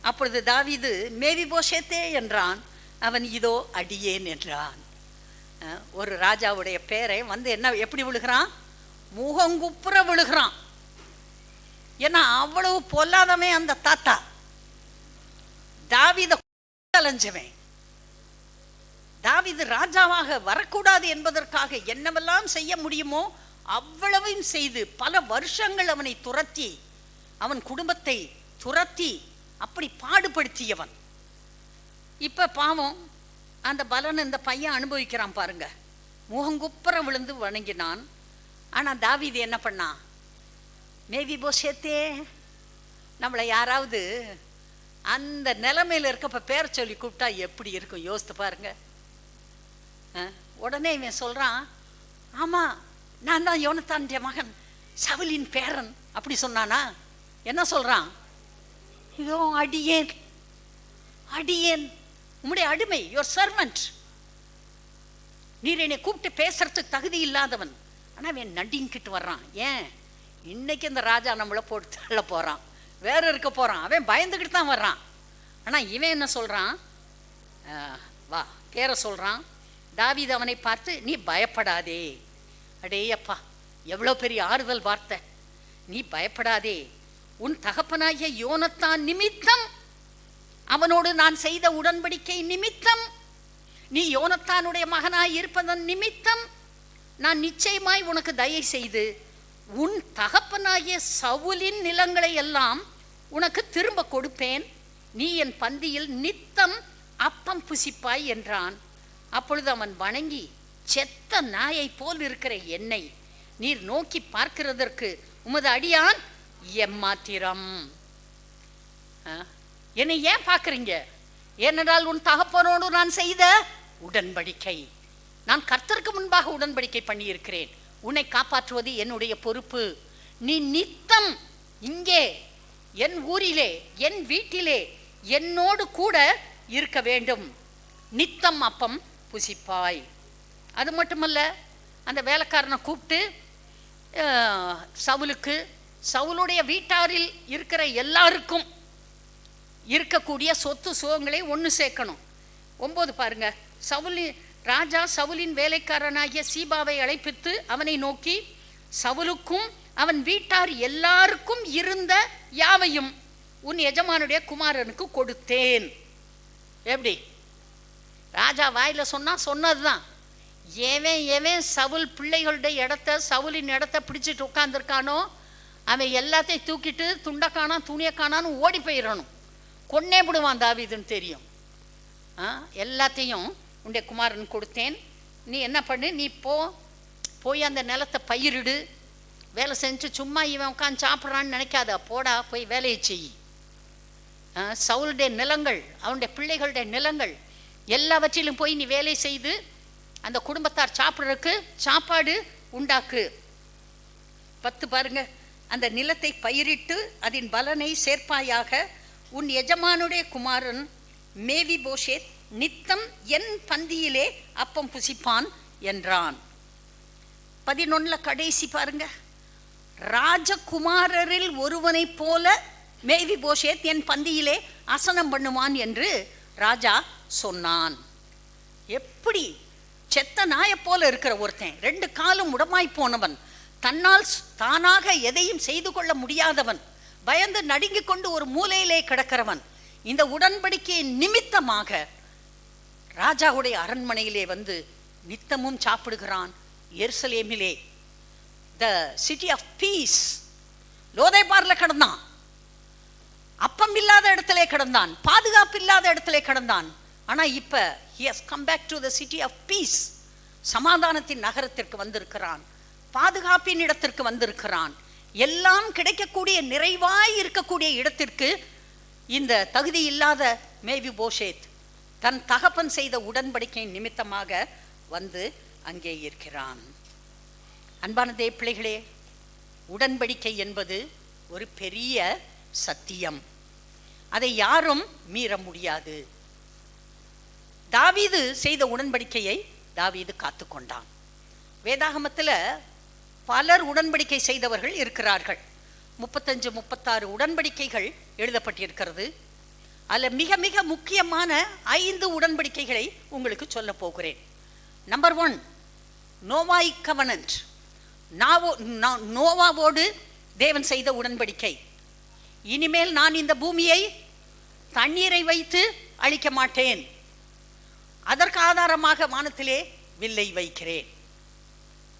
அப்பொழுது தாவீது மேவிபோஷேத்தே என்றான். அவன் இதோ அடியேன் என்றான். ஒரு ராஜாவுடைய பேரை வந்து என்ன எப்படி விழுகிறான்? முகங்குப்புற விழுகிறான். ஏன்னா அவ்வளவு பொல்லாதவன் அந்த தாத்தா. தாவீத அலைஞ்சவன். தாவீது ராஜாவாக வரக்கூடாது என்பதற்காக என்னவெல்லாம் செய்ய முடியுமோ அவ்வளவையும் செய்து பல வருஷங்கள் அவனை துரத்தி, அவன் குடும்பத்தை துரத்தி அப்படி பாடுபடுத்தியவன். இப்ப பாவம் அந்த பலன் இந்த பையன் அனுபவிக்கிறான் பாருங்க. முகங்குப்புற விழுந்து வணங்கினான். ஆனா தாவீது என்ன பண்ணான்? மேவிபோஷேத்தே. நம்மளை யாராவது அந்த நிலைமையில இருக்கப்ப பேர் சொல்லி கூப்பிட்டா எப்படி இருக்கும் யோசித்து பாருங்க. உடனே இவன் சொல்றான், ஆமா நான் தான் யோனத்தானுடைய மகன், சவுலின் பேரன். அப்படி சொன்னானா? என்ன சொல்றான்? இதோ அடியேன், அடியேன் உம்முடைய அடிமை, யுவர் சர்வன்ட். நீர் என்னை கூப்பிட்டு பேசுறதுக்கு தகுதி இல்லாதவன். ஆனா அவன் நடிங்கிட்டு வர்றான். ஏன்? இன்னைக்கு இந்த ராஜா நம்மளை போட்டு தள்ள போறான், வேற இருக்க போறான். அவன் பயந்துக்கிட்டு தான் வர்றான். ஆனா இவன் என்ன சொல்றான்? வா பேரை சொல்றான். தாவீது அவனை பார்த்து, நீ பயப்படாதே. அடேயப்பா, எவ்வளோ பெரிய ஆறுதல் வார்த்தை. நீ பயப்படாதே, உன் தகப்பனாகிய யோனத்தான் நிமித்தம், அவனோடு நான் செய்த உடன்படிக்கை நிமித்தம், நீ யோனத்தானுடைய மகனாய் இருப்பதன் நிமித்தம் நான் நிச்சயமாய் உனக்கு தயை செய்து உன் தகப்பனாகிய சவுலின் நிலங்களை எல்லாம் உனக்கு திரும்ப கொடுப்பேன். நீ என் பந்தியில் நித்தம் அப்பம் புசிப்பாய் என்றான். அப்பொழுது அவன் வணங்கி, செத்த நாயை போல் இருக்கிற என்னை நீர் நோக்கி பார்க்கிறதற்கு உமது அடியான் எம்மாத்திரம். என்னை ஏன் பார்க்குறீங்க? ஏனென்றால் உன் தகப்பனோடு நான் செய்த உடன்படிக்கை, நான் கர்த்தருக்கு முன்பாக உடன்படிக்கை பண்ணியிருக்கிறேன். உன்னை காப்பாற்றுவது என்னுடைய பொறுப்பு. நீ நித்தம் இங்கே என் ஊரிலே என் வீட்டிலே என்னோடு கூட இருக்க வேண்டும். நித்தம் அப்பம் புசிப்பாய். அது மட்டுமல்ல, அந்த வேலைக்காரனை கூப்பிட்டு சவுலுக்கு, சவுலுடைய வீட்டாரில் இருக்கிற எல்லாருக்கும் இருக்கக்கூடிய சொத்து சுகங்களை ஒன்று சேர்க்கணும். 9 பாருங்க. ராஜா சவுலின் வேலைக்காரனாகிய சீபாவை அழைப்பித்து அவனை நோக்கி, சவுலுக்கும் அவன் வீட்டார் எல்லாருக்கும் இருந்த யாவையும் உன் எஜமானுடைய குமாரனுக்கு கொடுத்தேன். எப்படி? ராஜா வாயில சொன்னதுதான். எவன் சவுல் பிள்ளைகளுடைய இடத்த, சவுலின் இடத்த பிடிச்சிட்டு உட்காந்துருக்கானோ அவன் எல்லாத்தையும் தூக்கிட்டு துண்டக்கானா துணியக்கானான்னு ஓடி போயிடணும். கொன்னே விடுவான் தாவீதுன்னு தெரியும். எல்லாத்தையும் உன்னுடைய குமாரன் கொடுத்தேன். நீ என்ன பண்ணு? நீ போய் அந்த நிலத்தை பயிரிடு, வேலை செஞ்சு சும்மா இவன் உட்காந்து சாப்பிட்றான்னு நினைக்காத. போடா, போய் வேலையை செய். சவுளுடைய நிலங்கள், அவனுடைய பிள்ளைகளுடைய நிலங்கள் எல்லாவற்றிலும் போய் நீ வேலை செய்து அந்த குடும்பத்தார் சாப்பிட்றதுக்கு சாப்பாடு உண்டாக்கு. 10 பாருங்க. அந்த நிலத்தை பயிரிட்டு அதன் பலனை சேர்ப்பாயாக. உன் எஜமானுடைய குமாரன் மேவிபோஷேத் நித்தம் என் பந்தியிலே அப்பம் புசிப்பான் என்றான். 11 கடைசி பாருங்க. ராஜகுமாரரில் ஒருவனை போல மேவிபோஷேத் என் பந்தியிலே ஆசனம் பண்ணுவான் என்று ராஜா சொன்னான். எப்படி? செத்த நாயை போல இருக்கிற ஒருத்தன், 2 காலும் உடமாய் போனவன், தன்னால் தானாக எதையும் செய்து கொள்ள முடியாதவன், பயந்து நடுங்கிக் கொண்டு ஒரு மூலையிலே கிடக்கிறவன், இந்த உடன்படிக்கையின் நிமித்தமாக ராஜாவுடைய அரண்மனையிலே வந்து நித்தமும் சாப்பிடுகிறான். எருசலேமிலே, த சிட்டி ஆஃப் பீஸ், லோதேபார்ல கிடந்தான். அப்பம் இல்லாத இடத்திலே கிடந்தான், பாதுகாப்பு இல்லாத இடத்திலே கிடந்தான். ஆனா இப்ப he has come back to the city of peace, சமாதானத்தின் நகரத்திற்கு வந்திருக்கிறான், பாதுகாப்பின் இடத்திற்கு வந்திருக்கிறான். எல்லாம் கிடைக்கக்கூடிய நிறைவாய் இருக்கக்கூடிய இடத்திற்கு இந்த தகுதி இல்லாத மேவிபோஷேத் தன் தகப்பன் செய்த உடன்படிக்கை நிமித்தமாக வந்து அங்கே இருக்கிறான். அன்பான தேவ பிள்ளைகளே, உடன்படிக்கை என்பது ஒரு பெரிய சத்தியம். அதை யாரும் மீற முடியாது. தாவீது செய்த உடன்படிக்கையை தாவீது காத்து கொண்டான். வேதாகமத்தில் பலர் உடன்படிக்கை செய்தவர்கள் இருக்கிறார்கள். 35-36 உடன்படிக்கைகள் எழுதப்பட்டிருக்கிறது. அதில் மிக மிக முக்கியமான 5 உடன்படிக்கைகளை உங்களுக்கு சொல்ல போகிறேன். Number 1, நோவாய் covenant. நோவாவோடு தேவன் செய்த உடன்படிக்கை. இனிமேல் நான் இந்த பூமியை தண்ணீரை வைத்து அழிக்க மாட்டேன், அதற்கு ஆதாரமாக வானத்திலே வில்லை வைக்கிறேன்.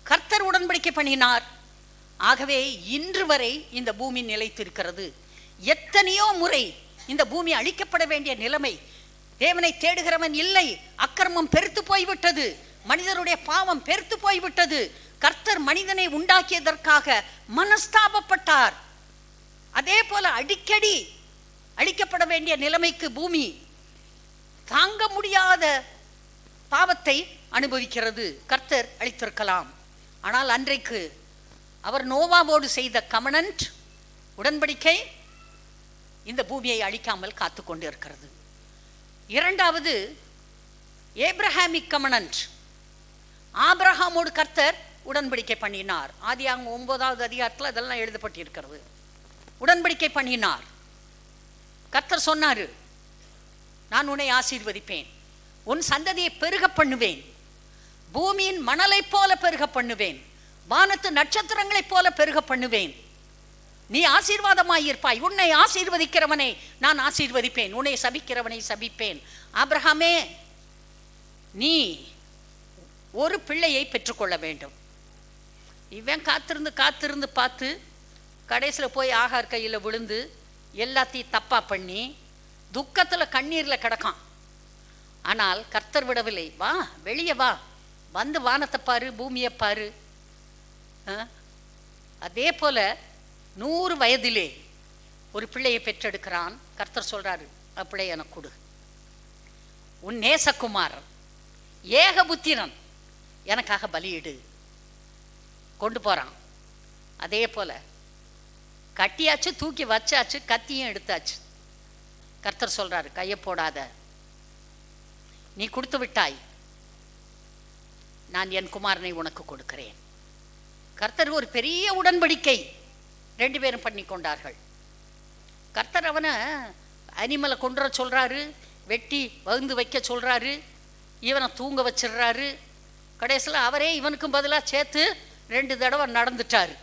கர்த்தர் உடன்படிக்கை பண்ணினார். ஆகவே இன்று வரை இந்த பூமி நிலைத்திருக்கிறது. எத்தனையோ முறை இந்த பூமி அழிக்கப்பட வேண்டிய நிலைமை, தேவனை தேடுகிறவன் இல்லை, அக்கிரமம் பெருத்து போய்விட்டது, மனிதருடைய பாவம் பெருத்து போய்விட்டது. கர்த்தர் மனிதனை உண்டாக்கியதற்காக மனஸ்தாபப்பட்டார். அதே போல அடிக்கடி அழிக்கப்பட வேண்டிய நிலைமைக்கு பூமி தாங்க முடியாத பாவத்தை அனுபவிக்கிறது. கர்த்தர் அழித்திருக்கலாம். ஆனால் அன்றைக்கு அவர் நோவாவோடு செய்த கமனன்ட் உடன்படிக்கை இந்த பூமியை அழிக்காமல் காத்து கொண்டு இருக்கிறது. இரண்டாவது ஏப்ரஹாமிக் கமனன்ட். ஆபிரகாமோடு கர்த்தர் உடன்படிக்கை பண்ணினார். ஆதியாகமம் 9வது அதிகாரத்தில் அதெல்லாம் எழுதப்பட்டிருக்கிறது. உடன்படிக்கை பண்ணினார். கர்த்தர் சொன்னார், நான் உன்னை ஆசீர்வதிப்பேன், உன் சந்ததியை பெருக பண்ணுவேன், பூமியின் மணலை போல பெருக பண்ணுவேன், வானத்து நட்சத்திரங்களைப் போல பெருக பண்ணுவேன், நீ ஆசீர்வாதமாயிருப்பாய், உன்னை ஆசீர்வதிக்கிறவனை நான் ஆசீர்வதிப்பேன், உன்னை சபிக்கிறவனை சபிப்பேன். ஆபிரகாமே, நீ ஒரு பிள்ளையை பெற்றுக்கொள்ள வேண்டும். இவன் காத்திருந்து காத்திருந்து பார்த்து கடைசியில் போய் ஆகார் கையில் விழுந்து எல்லாத்தையும் தப்பா பண்ணி துக்கத்தில் கண்ணீரில் கிடக்கான். ஆனால் கர்த்தர் விடவில்லை. வா, வெளியே வா, வந்து வானத்தை பாரு, பூமியை பாரு. அதே போல 100 வயதிலே ஒரு பிள்ளையை பெற்றெடுக்கிறான். கர்த்தர் சொல்றாரு, அப்படியே எனக்கு கொடு, உன் நேசகுமாரன் ஏகபுத்திரன் எனக்காக பலியிடு. கொண்டு போறான். அதே போல கட்டியாச்சு, தூக்கி வச்சாச்சு, கத்தியும் எடுத்தாச்சு. கர்த்தர் சொல்றாரு, கையை போடாத, நீ கொடுத்து விட்டாய், நான் என் குமாரனை உனக்கு கொடுக்கிறேன். கர்த்தர் ஒரு பெரிய உடன்படிக்கை 2 பேரும் பண்ணி கொண்டார்கள். கர்த்தர் அவனை அனிமலை கொண்டுற சொல்றாரு, வெட்டி வகுந்து வைக்க சொல்றாரு, இவனை தூங்க வச்சிடுறாரு. கடைசியில் அவரே இவனுக்கும் பதிலாக சேர்த்து 2 தடவை நடந்துட்டாரு.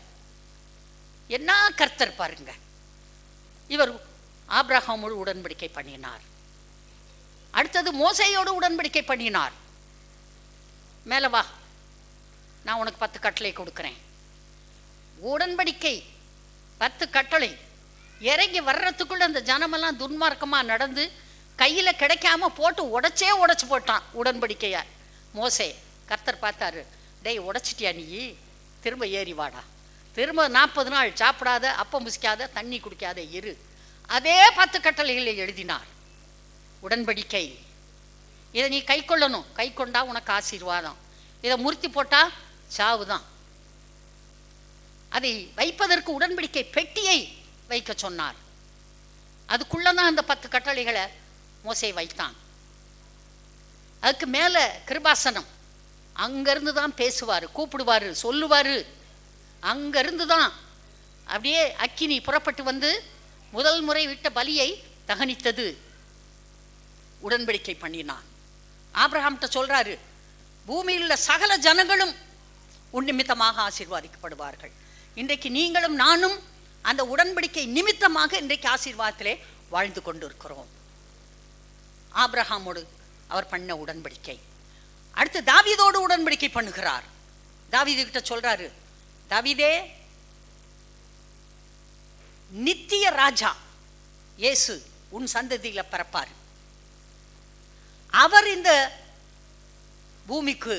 என்ன கர்த்தர் பாருங்க. இவர் ஆபிரகாமோடு உடன்படிக்கை பண்ணினார். அடுத்தது மோசேயோடு உடன்படிக்கை பண்ணினார். மேலே வா, நான் உனக்கு 10 கட்டளை கொடுக்குறேன். உடன்படிக்கை 10 கட்டளை இறங்கி வர்றதுக்குள்ள அந்த ஜனமெல்லாம் துன்மார்க்கமாக நடந்து கையில் கிடைக்காம போட்டு உடைச்சு போட்டான் உடன்படிக்கைய மோசே. கர்த்தர் பார்த்தாரு, டேய் உடைச்சிட்டியா நீ, திரும்ப ஏறி வாடா, திரும்ப 40 நாள் சாப்பிடாத, அப்பம் புசிக்காத, தண்ணி குடிக்காத இரு. அதே 10 கட்டளைகளை எழுதினார். உடன்படிக்கை, இதை நீ கை கொள்ளணும், கை கொண்டா உனக்கு ஆசீர்வாதம், இதை முறித்து போட்டா சாவுதான். அதை வைப்பதற்கு உடன்படிக்கை பெட்டியை வைக்க சொன்னார். அதுக்குள்ளதான் அந்த 10 கட்டளைகளை மோசே வைத்தான். அதுக்கு மேல கிருபாசனம், அங்கிருந்து தான் பேசுவாரு, கூப்பிடுவாரு, சொல்லுவாரு. அங்கிருந்து தான் அப்படியே அக்கினி புறப்பட்டு வந்து முதல் முறை விட்ட பலியை தகனித்தது. உடன்படிக்கை பண்ணினான். ஆபிரகாம்கிட்ட சொல்றாரு, பூமியில் உள்ள சகல ஜனங்களும் உன் நிமித்தமாக ஆசீர்வாதிக்கப்படுவார்கள். இன்றைக்கு நீங்களும் நானும் அந்த உடன்படிக்கை நிமித்தமாக இன்றைக்கு ஆசீர்வாதத்திலே வாழ்ந்து கொண்டு இருக்கிறோம். ஆபிரகாமோடு அவர் பண்ண உடன்படிக்கை. அடுத்து தாவீதோடு உடன்படிக்கை பண்ணுகிறார். தாவீது கிட்ட சொல்றாரு, தாவீதே, நித்திய ராஜா இயேசு உன் சந்ததியில பிறப்பார், அவர் இந்த பூமிக்கு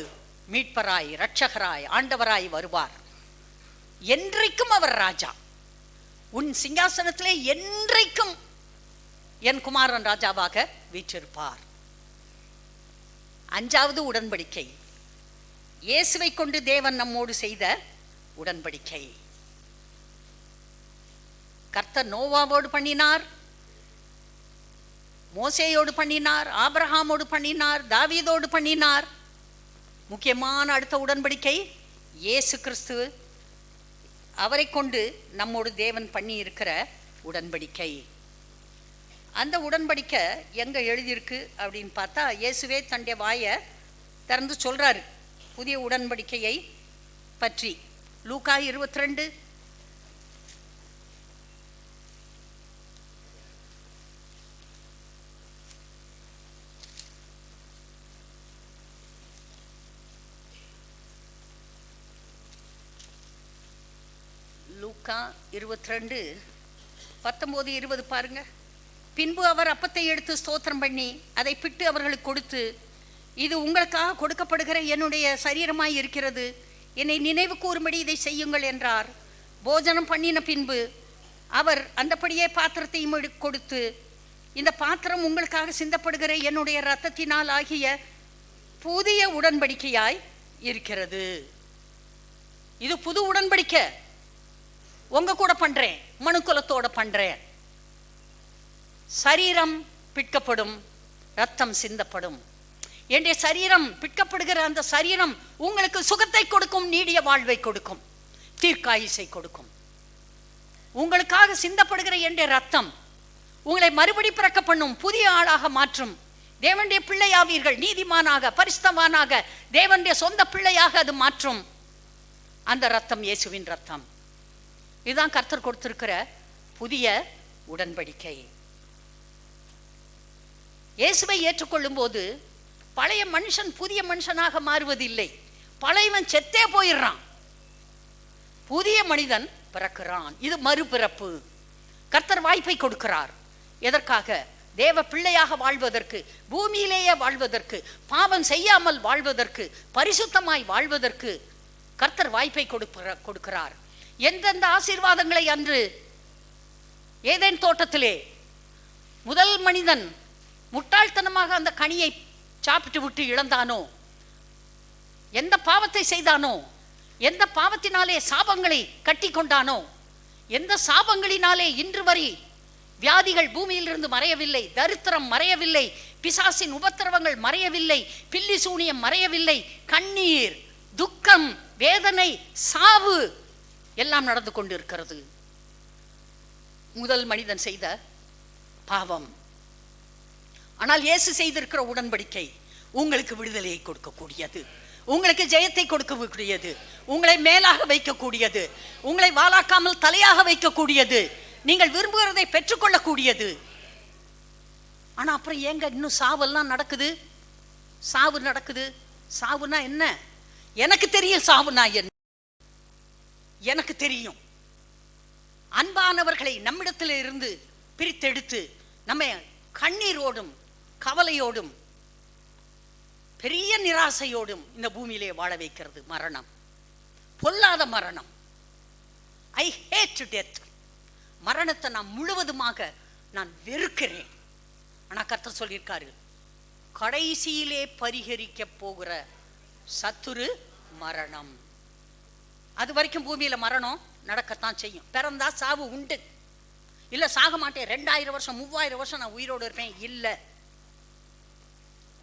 மீட்பராய், இரட்சகராய், ஆண்டவராய் வருவார், என்றைக்கும் அவர் ராஜா, உன் சிங்காசனத்திலே என்றைக்கும் என் குமாரன் ராஜாவாக வீற்றிருப்பார். 5வது உடன்படிக்கை, இயேசுவை கொண்டு தேவன் நம்மோடு செய்த உடன்படிக்கை. கர்த்தர் நோவாவோடு பண்ணினார், மோசேயோடு பண்ணினார், ஆபிரகாமோடு பண்ணினார், தாவீதோடு பண்ணினார். முக்கியமான அடுத்த உடன்படிக்கை இயேசு கிறிஸ்து, அவரை கொண்டு நம்மோடு தேவன் பண்ணி இருக்கிற உடன்படிக்கை. அந்த உடன்படிக்கை எங்கே எழுதியிருக்கு அப்படின்னு பார்த்தா, இயேசுவே தன்னுடைய வாயை திறந்து சொல்கிறாரு புதிய உடன்படிக்கையை பற்றி. லூக்கா 22 லூக்கா 22 19 20 பாருங்க. பின்பு அவர் அப்பத்தை எடுத்து ஸ்தோத்திரம் பண்ணி அதை பிட்டு அவர்களுக்கு கொடுத்து, இது உங்களுக்காக கொடுக்கப்படுகிற என்னுடைய சரீரமாய் இருக்கிறது, என்னை நினைவு கூறும்படி இதை செய்யுங்கள் என்றார். போஜனம் பண்ணின பின்பு அவர் அந்தபடியே பாத்திரத்தையும் கொடுத்து, இந்த பாத்திரம் உங்களுக்காக சிந்தப்படுகிற என்னுடைய இரத்தத்தினால் ஆகிய புதிய உடன்படிக்கையாய் இருக்கிறது. இது புது உடன்படிக்கை, உங்க கூட பண்றேன், மனுக்குலத்தோட பண்றேன். சரீரம் பிற்கப்படும், ரத்தம் சிந்தப்படும். என்னுடைய சரீரம் பிற்கப்படுகிற அந்த சரீரம் உங்களுக்கு சுகத்தை கொடுக்கும், நீடிய வாழ்வை கொடுக்கும், தீர்க்காயுசை கொடுக்கும். உங்களுக்காக சிந்தப்படுகிற என்னுடைய ரத்தம் உங்களை மறுபடி பிறக்க பண்ணும், புதிய ஆளாக மாற்றும். தேவனுடைய பிள்ளையாவீர்கள், நீதிமானாக, பரிசுத்தவானாக, தேவனுடைய சொந்த பிள்ளையாக அது மாற்றும். அந்த ரத்தம் இயேசுவின் ரத்தம். இதுதான் கர்த்தர் கொடுத்திருக்கிற புதிய உடன்படிக்கை. இயேசுவை ஏற்றுக்கொள்ளும் போது பழைய மனுஷன் புதிய மனுஷனாக மாறுவதில்லை. பழையவன் செத்தே போயிடுறான், புதிய மனிதன் பிறக்கிறான். இது மறுபிறப்பு. கர்த்தர் வாய்ப்பை கொடுக்கிறார். எதற்காக? தேவ பிள்ளையாக வாழ்வதற்கு, பூமியிலேயே வாழ்வதற்கு, பாவம் செய்யாமல் வாழ்வதற்கு, பரிசுத்தமாய் வாழ்வதற்கு கர்த்தர் வாய்ப்பை கொடுக்கிறார். எந்தெந்த ஆசீர்வாதங்களை அன்று ஏதேன் தோட்டத்திலே முதல் மனிதன் முட்டாள்தனமாக அந்த கனியை சாப்பிட்டு விட்டு இழந்தானோ, எந்த பாவத்தை செய்தானோ, எந்த பாவத்தினாலே சாபங்களை கட்டி கொண்டானோ, எந்த சாபங்களினாலே இன்று வரை வியாதிகள் பூமியிலிருந்து மறையவில்லை, தரித்திரம் மறையவில்லை, பிசாசின் உபத்திரவங்கள் மறையவில்லை, பில்லி சூனியம் மறையவில்லை, கண்ணீர், துக்கம், வேதனை, சாவு எல்லாம் நடந்து கொண்டிருக்கிறது. முதல் மனிதன் செய்த பாவம். ஆனால் இயேசு செய்திருக்கிற உடன்படிக்கை உங்களுக்கு விடுதலையை கொடுக்கக்கூடியது, உங்களுக்கு ஜெயத்தை கொடுக்கக்கூடியது, உங்களை மேலாக வைக்கக்கூடியது, உங்களை வாலாக்காமல் தலையாக வைக்கக்கூடியது, நீங்கள் விரும்புகிறதை பெற்றுக்கொள்ளக்கூடியது. ஆனா அப்புறம் ஏங்க இன்னும் சாவெல்லாம் நடக்குது? சாவு நடக்குது. சாவுனா என்ன? எனக்கு தெரியும் சாவுனா என்ன. எனக்கு தெரியும். அன்பானவர்களை நம்மிடத்தில் இருந்து பிரித்தெடுத்து நம்மை கண்ணீரோடும் கவலையோடும் பெரிய நிராசையோடும் இந்த பூமியிலே வாழ வைக்கிறது மரணம், பொல்லாத மரணம். ஐ ஹேட் டெத். மரணத்தை நான் முழுவதுமாக நான் வெறுக்கிறேன். ஆனா கர்த்தர் சொல்லியிருக்காரு, கடைசியிலே பரிகரிக்க போகிற சத்துரு மரணம். அது வரைக்கும் பூமியில மரணம் நடக்கத்தான் செய்யும். பிறந்தா சாவு உண்டு. இல்ல சாக மாட்டேன், 2000 வருஷம் 3000 வருஷம் நான் உயிரோடு இருப்பேன், இல்ல.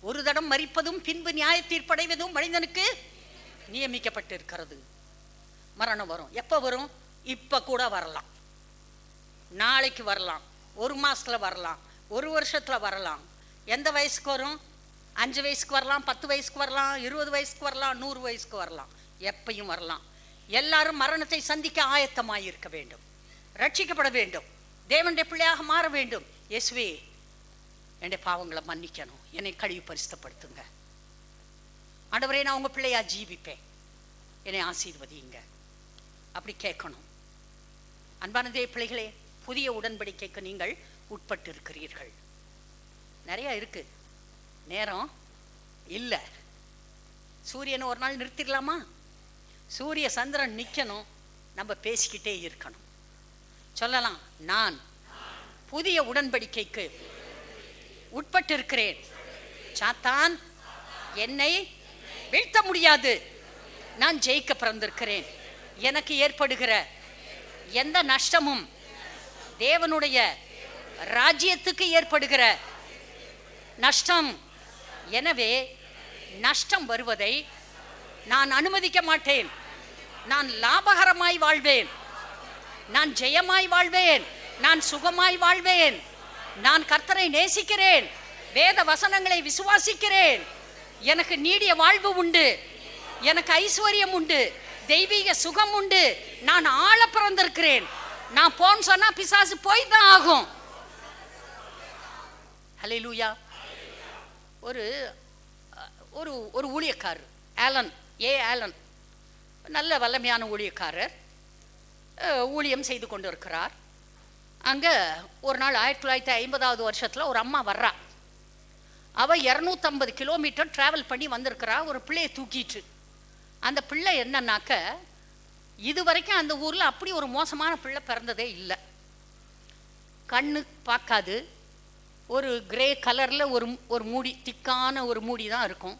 ஒரு தடம் மரிப்பதும் பின்பு நியாய தீர்ப்படைவதும் மனிதனுக்கு நியமிக்கப்பட்டு இருக்கிறது. மரணம் வரும். எப்ப வரும்? இப்ப கூட வரலாம், நாளைக்கு வரலாம், 1 மாசத்துல வரலாம், 1 வருஷத்துல வரலாம். எந்த வயசுக்கு வரும்? 5 வயசுக்கு வரலாம், 10 வயசுக்கு வரலாம், 20 வயசுக்கு வரலாம், 100 வயசுக்கு வரலாம், எப்பையும் வரலாம். எல்லாரும் மரணத்தை சந்திக்க ஆயத்தமாயிருக்க வேண்டும், ரட்சிக்கப்பட வேண்டும், தேவனுடைய பிள்ளையாக மாற வேண்டும். இயேசுவே என்னுடைய பாவங்களை மன்னிக்கணும், என்னை கழுவி பரிசுத்தப்படுத்துங்க. ஆண்டவரே நான் உங்க பிள்ளையா ஜீவிப்பேன், என்னை ஆசீர்வதிங்க, அப்படி கேட்கணும். அன்பான தேவ பிள்ளைகளே, புதிய உடன்படிக்கைக்கு நீங்கள் உட்பட்டு இருக்கிறீர்கள். நிறைய இருக்கு, நேரம் இல்லை. சூரியனை ஒரு நாள் நிறுத்திடலாமா? சூரிய சந்திரன் நிற்கணும், நம்ம பேசிக்கிட்டே இருக்கணும். சொல்லலாம், நான் புதிய உடன்படிக்கைக்கு உட்பட்டு இருக்கிறேன். சாத்தான் என்னை வீழ்த்த முடியாது, நான் ஜெயிக்க பிறந்திருக்கிறேன். எனக்கு ஏற்படுகிற எந்த நஷ்டமும் தேவனுடைய ராஜ்யத்துக்கு ஏற்படுகிற நஷ்டம். எனவே நஷ்டம் வருவதை நான் அனுமதிக்க மாட்டேன். நான் லாபகரமாய் வாழ்வேன், நான் ஜெயமாய் வாழ்வேன், நான் சுகமாய் வாழ்வேன். நான் கர்த்தரை நேசிக்கிறேன், வேத வசனங்களை விசுவாசிக்கிறேன். எனக்கு நீடிய வாழ்வு உண்டு, எனக்கு ஐஸ்வர்யம் உண்டு, தெய்வீக சுகம் உண்டு. நான் ஆள பிறந்திருக்கிறேன். நான் போன்னு சொன்னா பிசாசு போய் தான் ஆகும். ஹல்லேலூயா. ஒரு ஒரு ஒரு ஊழியக்காரர் ஆலன், ஆலன், நல்ல வல்லமையான ஊழியக்காரர், ஊழியம் செய்து கொண்டு இருக்கிறார். அங்கே ஒரு நாள் 1950 வருஷத்தில் ஒரு அம்மா வர்றா. அவள் 250 கிலோமீட்டர் ட்ராவல் பண்ணி வந்திருக்கிறா ஒரு பிள்ளையை தூக்கிட்டு. அந்த பிள்ளை என்னன்னாக்க, இது வரைக்கும் அந்த ஊரில் அப்படி ஒரு மோசமான பிள்ளை பிறந்ததே இல்லை. கண்ணு பார்க்காது, ஒரு கிரே கலரில் ஒரு மூடி, திக்கான ஒரு மூடி தான் இருக்கும்.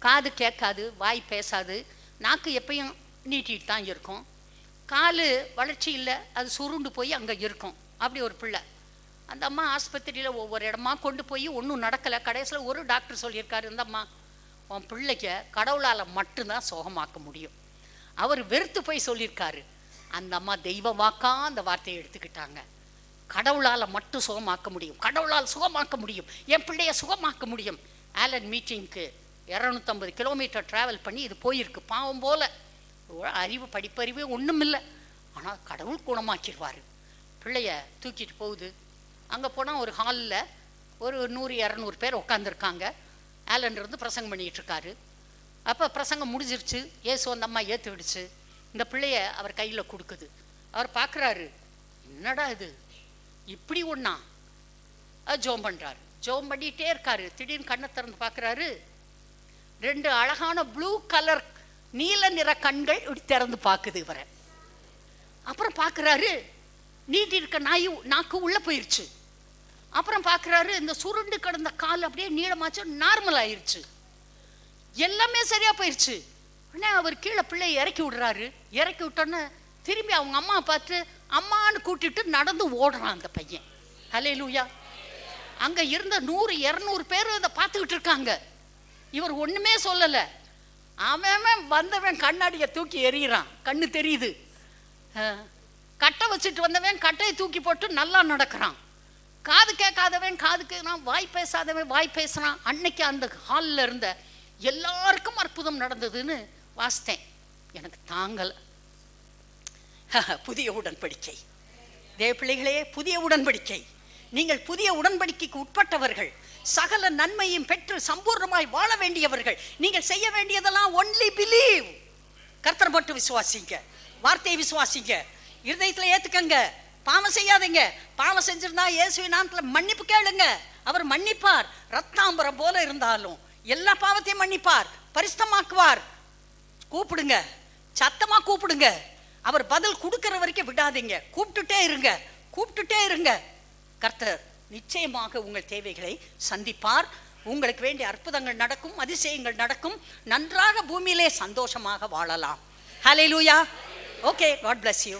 காது கேட்காது, வாய் பேசாது, நாக்கு எப்பயும் நீட்டிட்டு தான் இருக்கும். கால் வளர்ச்சி இல்லை, அது சுருண்டு போய் அங்கே இருக்கும். அப்படி ஒரு பிள்ளை. அந்த அம்மா ஆஸ்பத்திரியில் ஒவ்வொரு இடமா கொண்டு போய் ஒன்றும் நடக்கலை. கடைசியில் ஒரு டாக்டர் சொல்லியிருக்காரு, இந்த அம்மா உன் பிள்ளைக்க கடவுளால் மட்டும்தான் சுகமாக்க முடியும். அவர் வெறுத்து போய் சொல்லியிருக்காரு. அந்த அம்மா தெய்வ வாக்கா அந்த வார்த்தையை எடுத்துக்கிட்டாங்க. கடவுளால் மட்டும் சுகமாக்க முடியும், கடவுளால் சுகமாக்க முடியும், என் பிள்ளைய சுகமாக்க முடியும். ஆலன் மீட்டிங்க்கு 250 கிலோமீட்டர் ட்ராவல் பண்ணி இது போயிருக்கு. பாவம் போல அறிவு படிப்பறிவு ஒன்றும் இல்லை, ஆனால் கடவுள் குணமாக்கிடுவார். பிள்ளைய தூக்கிட்டு போகுது. அங்கே போனால் ஒரு ஹாலில் ஒரு 100-200 பேர் உட்காந்துருக்காங்க. ஆலன் இருந்து பிரசங்கம் பண்ணிகிட்டு இருக்காரு. அப்போ பிரசங்கம் முடிஞ்சிருச்சு. ஏசு அந்த அம்மா ஏற்று விடுச்சு. இந்த பிள்ளைய அவர் கையில் கொடுக்குது. அவர் பார்க்குறாரு, என்னடா இது இப்படி ஒன்றா? ஜோம் பண்ணுறாரு. ஜோம் பண்ணிகிட்டே இருக்காரு. திடீர்னு கண்ணை திறந்து பார்க்குறாரு. 2 அழகான ப்ளூ கலர் நீல நிற கண்கள் இப்படி திறந்து பார்க்குது இவரை. அப்புறம் பார்க்குறாரு, நீட்டி இருக்க நாக்கு உள்ளே போயிடுச்சு. அப்புறம் பார்க்குறாரு, இந்த சுருண்டு கிடந்த கால் அப்படியே நீளமாச்சு, நார்மல் ஆயிடுச்சு, எல்லாமே சரியா போயிடுச்சு. உடனே அவர் கீழே பிள்ளையை இறக்கி விடுறாரு. இறக்கி விட்டோன்னே திரும்பி அவங்க அம்மா பார்த்து அம்மான்னு கூட்டிட்டு நடந்து ஓடுறான் அந்த பையன். ஹல்லேலூயா. அங்கே இருந்த 100-200 பேர் அதை பார்த்துக்கிட்டு இருக்காங்க. இவர் ஒன்றுமே சொல்லலை. அவன் வந்தவன் கண்ணாடியை தூக்கி எறிகிறான், கண்ணு தெரியுது. கட்டை வச்சுட்டு வந்தவன் கட்டையை தூக்கி போட்டு நல்லா நடக்கிறான். காது கேட்காதவன் காது கேட்குறான், வாய் பேசாதவன் வாய் பேசுகிறான். அன்னைக்கு அந்த ஹாலில் இருந்த எல்லாருக்கும் அற்புதம் நடந்ததுன்னு வாசித்தேன். எனக்கு தாங்கலை. புதிய உடன்படிக்கை தேவ பிள்ளைகளே, புதிய உடன்படிக்கை. நீங்கள் புதிய உடன்படிக்கைக்கு உட்பட்டவர்கள், சகல நன்மையும் பெற்று சம்பூர்ணமாய் வாழ வேண்டியவர்கள். நீங்கள் செய்ய வேண்டியதெல்லாம் ஒன்லி பிலீவ். கர்த்தர் மட்டும் விசுவாசிங்க, வார்த்தையை விசுவாசிங்க, இருதயத்தில் ஏற்றுக்கங்க, பாவம் செய்யாதீங்க. பாவம் செஞ்சிருந்தா இயேசுவின் நாமத்தில் மன்னிப்பு கேளுங்க, அவர் மன்னிப்பார். ரத்தாம்பரம் போல இருந்தாலும் எல்லா பாவத்தையும் மன்னிப்பார், பரிசுத்தமாக்குவார். கூப்பிடுங்க, சத்தமா கூப்பிடுங்க. அவர் பதில் கொடுக்கிற வரைக்கும் விடாதீங்க. கூப்பிட்டுட்டே இருங்க, கூப்பிட்டுட்டே இருங்க. கர்த்தர் நிச்சயமாக உங்கள் தேவைகளை சந்திப்பார். உங்களுக்கு வேண்டிய அற்புதங்கள் நடக்கும், அதிசயங்கள் நடக்கும். நன்றாக பூமியிலே சந்தோஷமாக வாழலாம். Hallelujah. Okay, God bless you.